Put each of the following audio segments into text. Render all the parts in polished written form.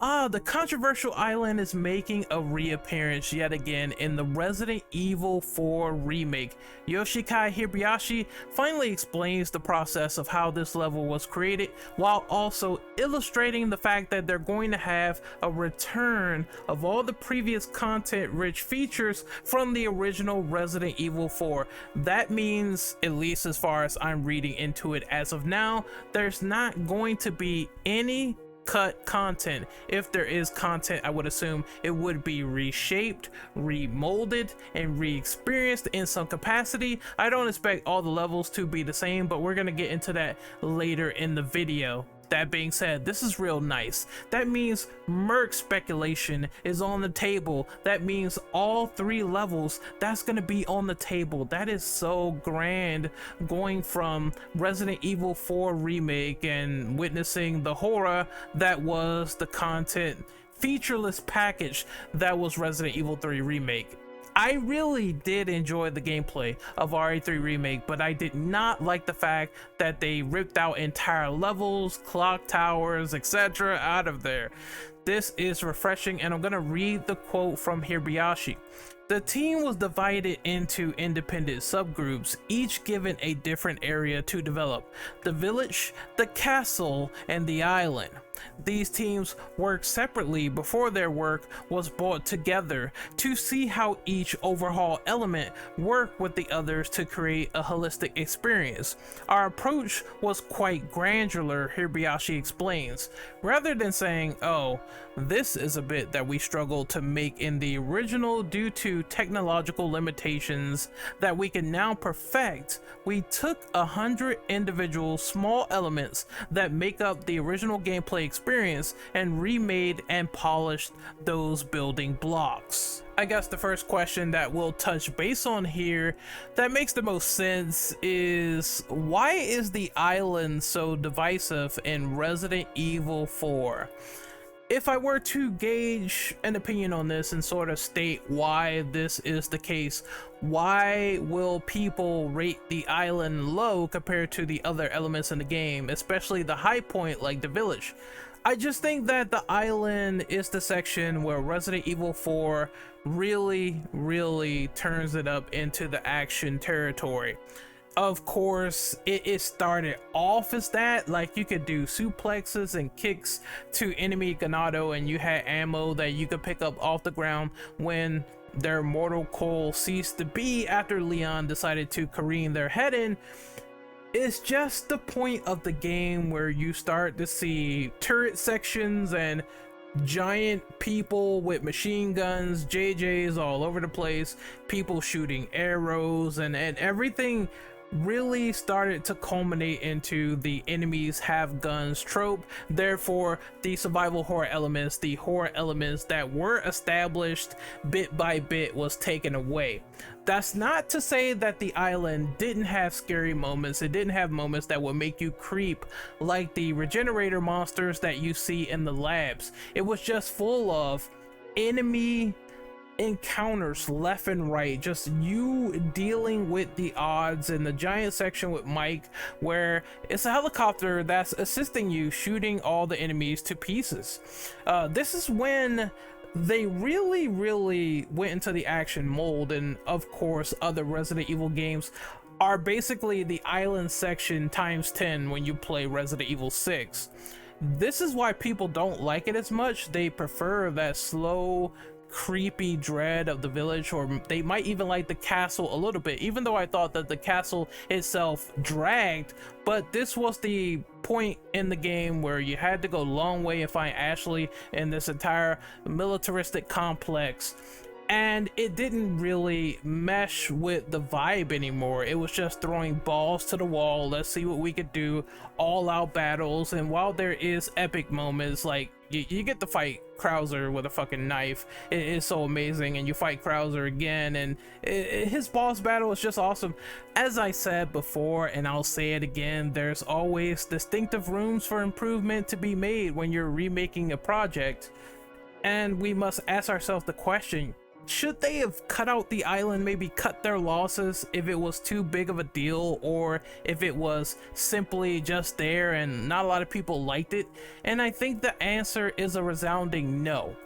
The controversial island is making a reappearance yet again in the Resident Evil 4 remake. Yoshikai Hibayashi finally explains the process of how this level was created, while also illustrating the fact that they're going to have a return of all the previous content-rich features from the original Resident Evil 4. That means, at least as far as I'm reading into it as of now, there's not going to be any cut content. If there is content, I would assume it would be reshaped, remolded, and re-experienced in some capacity. I don't expect all the levels to be the same, but we're gonna get into that later in the video. That being said, this is real nice. That means merc speculation is on the table. That means all 3 levels, that's gonna be on the table. That is so grand, going from Resident Evil 4 remake and witnessing the horror that was the content featureless package that was Resident Evil 3 remake. I really did enjoy the gameplay of RE3 Remake, but I did not like the fact that they ripped out entire levels, clock towers, etc. out of there. This is refreshing, and I'm gonna read the quote from Hibayashi. The team was divided into independent subgroups, each given a different area to develop: the village, the castle, and the island. These teams worked separately before their work was brought together to see how each overhaul element worked with the others to create a holistic experience. Our approach was quite granular, Hibayashi explains. Rather than saying, oh, this is a bit that we struggled to make in the original due to technological limitations that we can now perfect, we took 100 individual small elements that make up the original gameplay experience and remade and polished those building blocks. I guess the first question that we'll touch base on here that makes the most sense is, why is the island so divisive in Resident Evil 4? If I were to gauge an opinion on this and sort of state why this is the case, why will people rate the island low compared to the other elements in the game, especially the high point like the village? I just think that the island is the section where Resident Evil 4 really turns it up into the action territory. Of course, it started off as that, like you could do suplexes and kicks to enemy ganado, and you had ammo that you could pick up off the ground when their mortal coil ceased to be after Leon decided to careen their head in. It's just the point of the game where you start to see turret sections and giant people with machine guns, JJs all over the place, people shooting arrows, and everything really started to culminate into the enemies have guns trope. Therefore, the survival horror elements, the horror elements that were established bit by bit, was taken away. That's not to say that the island didn't have scary moments. It didn't have moments that would make you creep, like the regenerator monsters that you see in the labs. It was just full of enemy encounters left and right, just you dealing with the odds. In the giant section with Mike, where it's a helicopter that's assisting you, shooting all the enemies to pieces. This is when they really went into the action mold, and of course other Resident Evil games are basically the island section times 10 when you play Resident Evil 6. This is why people don't like it as much. They prefer that slow, creepy dread of the village, or they might even like the castle a little bit, even though I thought that the castle itself dragged. But this was the point in the game where you had to go a long way and find Ashley in this entire militaristic complex, and it didn't really mesh with the vibe anymore. It was just throwing balls to the wall, let's see what we could do, all out battles. And while there is epic moments, like you get to fight Krauser with a fucking knife, it is so amazing, and you fight Krauser again, and his boss battle is just awesome. As I said before, and I'll say it again, there's always distinctive rooms for improvement to be made when you're remaking a project, and we must ask ourselves the question, should they have cut out the island, maybe cut their losses if it was too big of a deal, or if it was simply just there and not a lot of people liked it? And I think the answer is a resounding no.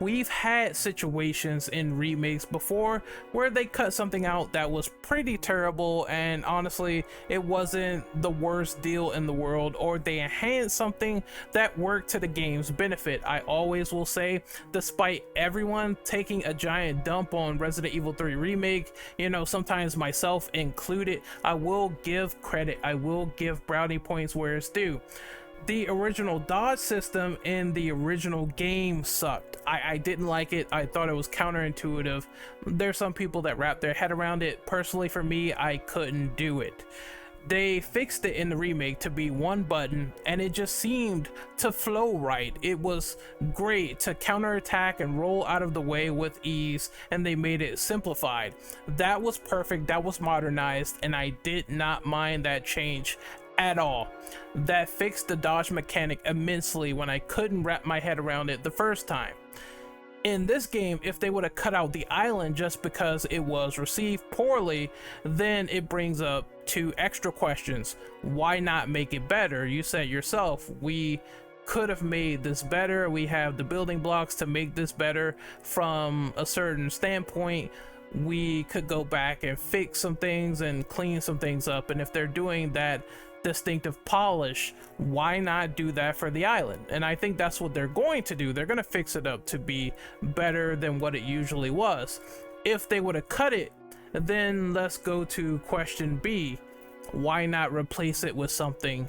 We've had situations in remakes before where they cut something out that was pretty terrible, and honestly it wasn't the worst deal in the world, or they enhanced something that worked to the game's benefit. I always will say, despite everyone taking a giant dump on Resident Evil 3 Remake, you know, sometimes myself included, I will give credit, I will give brownie points where it's due. The original dodge system in the original game sucked. I didn't like it. I thought it was counterintuitive. There's some people that wrap their head around it. Personally, for me, I couldn't do it. They fixed it in the remake to be one button, and it just seemed to flow right. It was great to counterattack and roll out of the way with ease, and they made it simplified. That was perfect, that was modernized, and I did not mind that change at all. That fixed the dodge mechanic immensely when I couldn't wrap my head around it the first time. In this game, if they would have cut out the island just because it was received poorly, then it brings up two extra questions. Why not make it better? You said yourself, we could have made this better. We have the building blocks to make this better from a certain standpoint. We could go back and fix some things and clean some things up, and if they're doing that distinctive polish, why not do that for the island? And I think that's what they're going to do. They're going to fix it up to be better than what it usually was. If they would have cut it, then let's go to question B. Why not replace it with something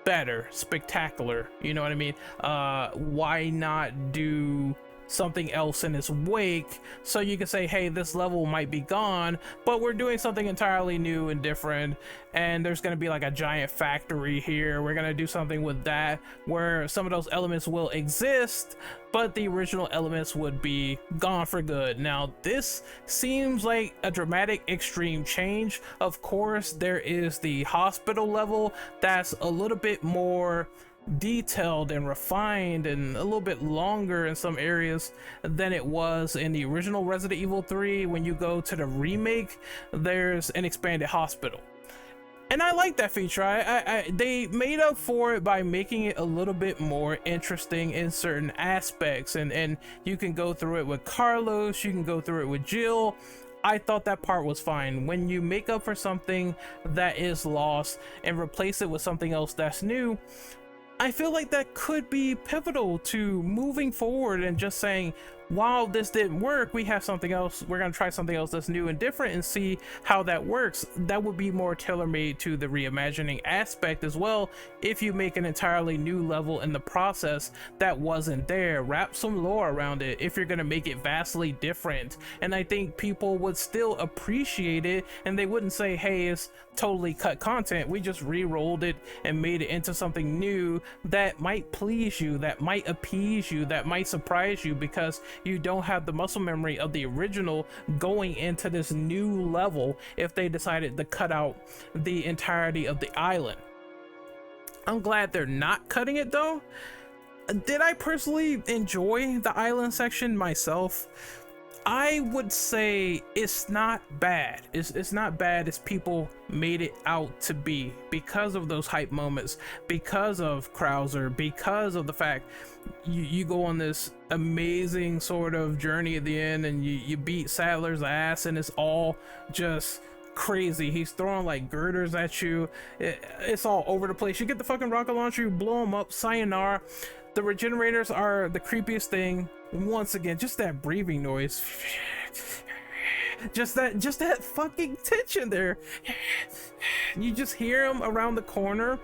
better, spectacular? You know what I mean? Why not do something else in its wake, so you can say, hey, this level might be gone, but we're doing something entirely new and different, and there's going to be like a giant factory here. We're going to do something with that where some of those elements will exist, but the original elements would be gone for good. Now, this seems like a dramatic extreme change. Of course, there is the hospital level that's a little bit more detailed and refined and a little bit longer in some areas than it was in the original Resident Evil 3. When you go to the remake, there's an expanded hospital, and I like that feature. They made up for it by making it a little bit more interesting in certain aspects, and you can go through it with Carlos, you can go through it with Jill. I thought that part was fine. When you make up for something that is lost and replace it with something else that's new, I feel like that could be pivotal to moving forward and just saying, while this didn't work, we have something else. We're going to try something else that's new and different and see how that works. That would be more tailor-made to the reimagining aspect as well. If you make an entirely new level in the process that wasn't there, wrap some lore around it if you're going to make it vastly different. And I think people would still appreciate it, and they wouldn't say, hey, it's totally cut content. We just re-rolled it and made it into something new that might please you, that might appease you, that might surprise you, because you don't have the muscle memory of the original going into this new level if they decided to cut out the entirety of the island. I'm glad they're not cutting it though. Did I personally enjoy the island section myself? I would say it's not bad. It's not bad as people made it out to be, because of those hype moments, because of Krauser, because of the fact you go on this amazing sort of journey at the end and you beat Sadler's ass, and it's all just crazy. He's throwing like girders at you. It's all over the place. You get the fucking rocket launcher, you blow them up, sayonara. The regenerators are the creepiest thing. Once again, just that breathing noise, just that fucking tension there. You just hear them around the corner,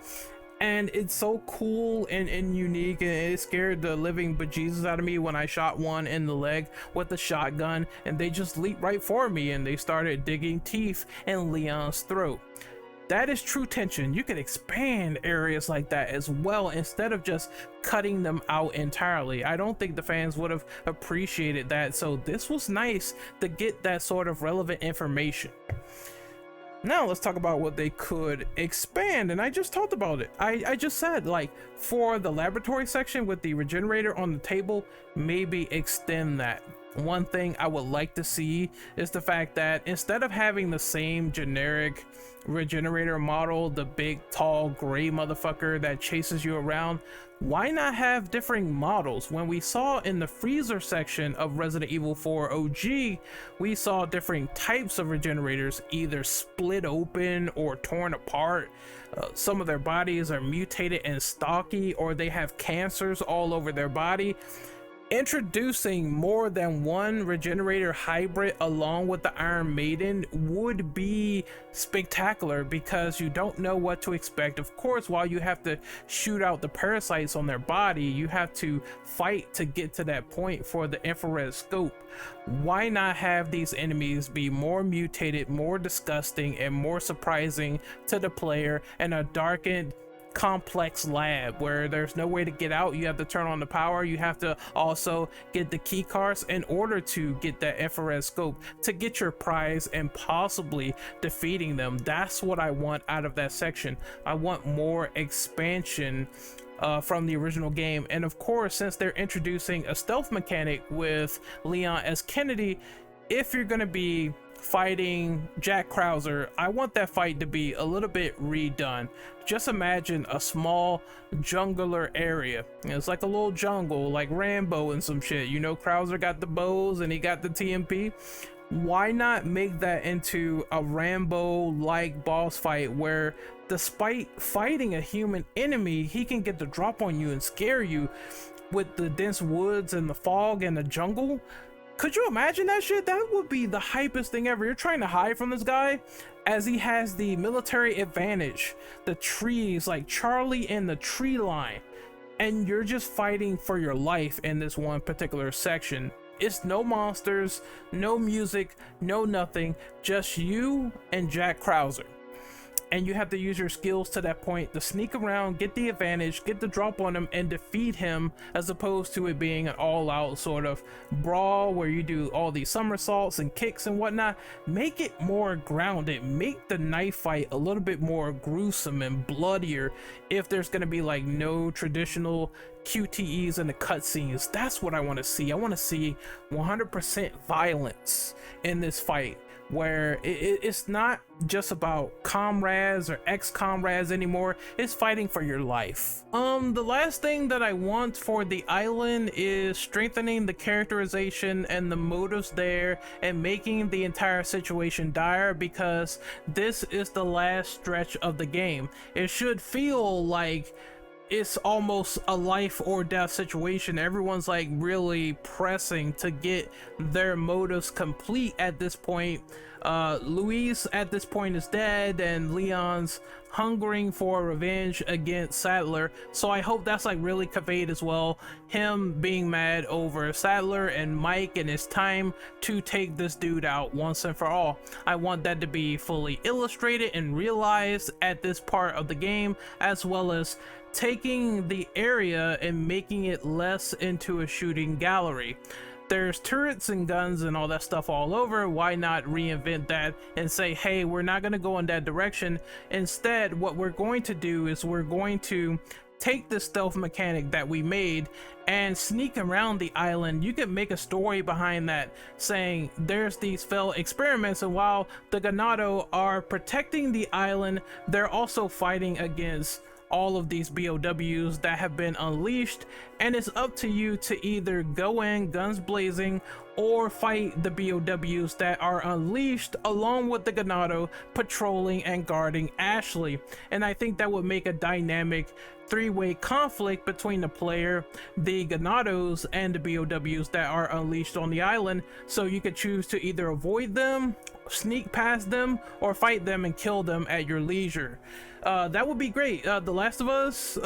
and it's so cool and unique, and it scared the living bejesus out of me when I shot one in the leg with the shotgun, and they just leaped right for me and they started digging teeth in Leon's throat. That is true tension. You can expand areas like that as well instead of just cutting them out entirely. I don't think the fans would have appreciated that, so this was nice to get that sort of relevant information. Now let's talk about what they could expand, and I just talked about it. I just said, like, for the laboratory section with the regenerator on the table, maybe extend that. one thing I would like to see is the fact that instead of having the same generic regenerator model, the big tall gray motherfucker that chases you around, why not have different models? When we saw in the freezer section of Resident Evil 4 OG, we saw different types of regenerators either split open or torn apart. Some of their bodies are mutated and stocky, or they have cancers all over their body. Introducing more than one regenerator hybrid along with the Iron Maiden would be spectacular, because you don't know what to expect. Of course, while you have to shoot out the parasites on their body, you have to fight to get to that point for the infrared scope. Why not have these enemies be more mutated, more disgusting, and more surprising to the player in a darkened, complex lab where there's no way to get out? You have to turn on the power. You have to also get the key cards in order to get that infrared scope to get your prize and possibly defeating them. That's what I want out of that section. I want more expansion from the original game. And of course, since they're introducing a stealth mechanic with Leon as Kennedy, if you're going to be fighting Jack Krauser, I want that fight to be a little bit redone. Just imagine a small jungler area. It's like a little jungle, like Rambo and some shit. You know, Krauser got the bows and he got the TMP. Why not make that into a Rambo-like boss fight where, despite fighting a human enemy, he can get the drop on you and scare you with the dense woods and the fog and the jungle? Could you imagine that shit? That would be the hypest thing ever. You're trying to hide from this guy as he has the military advantage, the trees, like Charlie in the tree line, and you're just fighting for your life in this one particular section. It's no monsters, no music, no nothing, just you and Jack Krauser. And you have to use your skills to that point to sneak around, get the advantage, get the drop on him, and defeat him, as opposed to it being an all-out sort of brawl where you do all these somersaults and kicks and whatnot. Make it more grounded. Make the knife fight a little bit more gruesome and bloodier if there's going to be like no traditional QTEs in the cutscenes. That's what I want to see. I want to see 100% violence in this fight, where it's not just about comrades or ex-comrades anymore. It's fighting for your life. The last thing that I want for the island is strengthening the characterization and the motives there and making the entire situation dire, because this is the last stretch of the game. It should feel like it's almost a life or death situation. Everyone's like really pressing to get their motives complete at this point. Luis at this point is dead, and Leon's hungering for revenge against Sadler, so I hope that's like really conveyed as well. Him being mad over Sadler and Mike, and it's time to take this dude out once and for all. I want that to be fully illustrated and realized at this part of the game, as well as taking the area and making it less into a shooting gallery. There's turrets and guns and all that stuff all over. Why not reinvent that and say, hey, we're not going to go in that direction. Instead, what we're going to do is we're going to take the stealth mechanic that we made and sneak around the island. You can make a story behind that, saying there's these failed experiments, and while the Ganado are protecting the island, they're also fighting against all of these BOWs that have been unleashed, and it's up to you to either go in guns blazing or fight the BOWs that are unleashed along with the Ganado patrolling and guarding Ashley. And I think that would make a dynamic three-way conflict between the player, the Ganados, and the BOWs that are unleashed on the island, so you could choose to either avoid them, sneak past them, or fight them and kill them at your leisure. That would be great. The Last of Us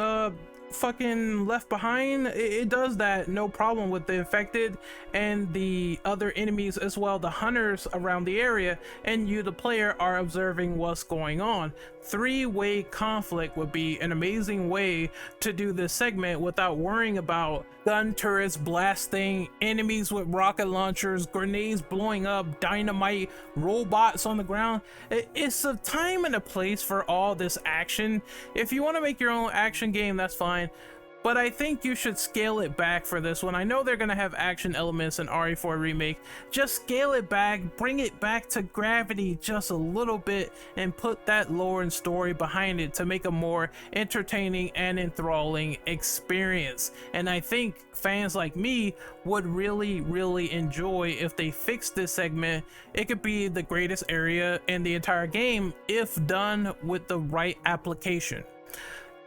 fucking Left Behind, it does that no problem with the infected and the other enemies as well, the hunters around the area, and you the player are observing what's going on. Three-way conflict would be an amazing way to do this segment without worrying about gun turrets blasting, enemies with rocket launchers, grenades blowing up, dynamite, robots on the ground. It's a time and a place for all this action. If you want to make your own action game, that's fine, but I think you should scale it back for this one. I know they're gonna have action elements in RE4 Remake. Just scale it back, bring it back to gravity just a little bit, and put that lore and story behind it to make a more entertaining and enthralling experience. And I think fans like me would really enjoy if they fixed this segment. It could be the greatest area in the entire game if done with the right application.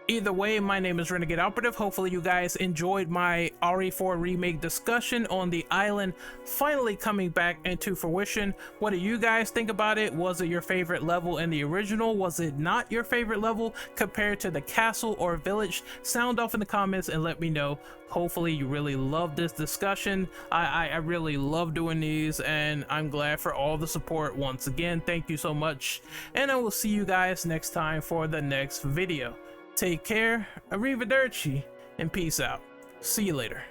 Either way, my name is Renegade Operative. Hopefully you guys enjoyed my RE4 Remake discussion on the island finally coming back into fruition. What do you guys think about it? Was it your favorite level in the original? Was it not your favorite level compared to the castle or village? Sound off in the comments and let me know. Hopefully you really love this discussion. I really love doing these, and I'm glad for all the support once again. Thank you so much, and I will see you guys next time for the next video. Take care, arrivederci, and peace out. See you later.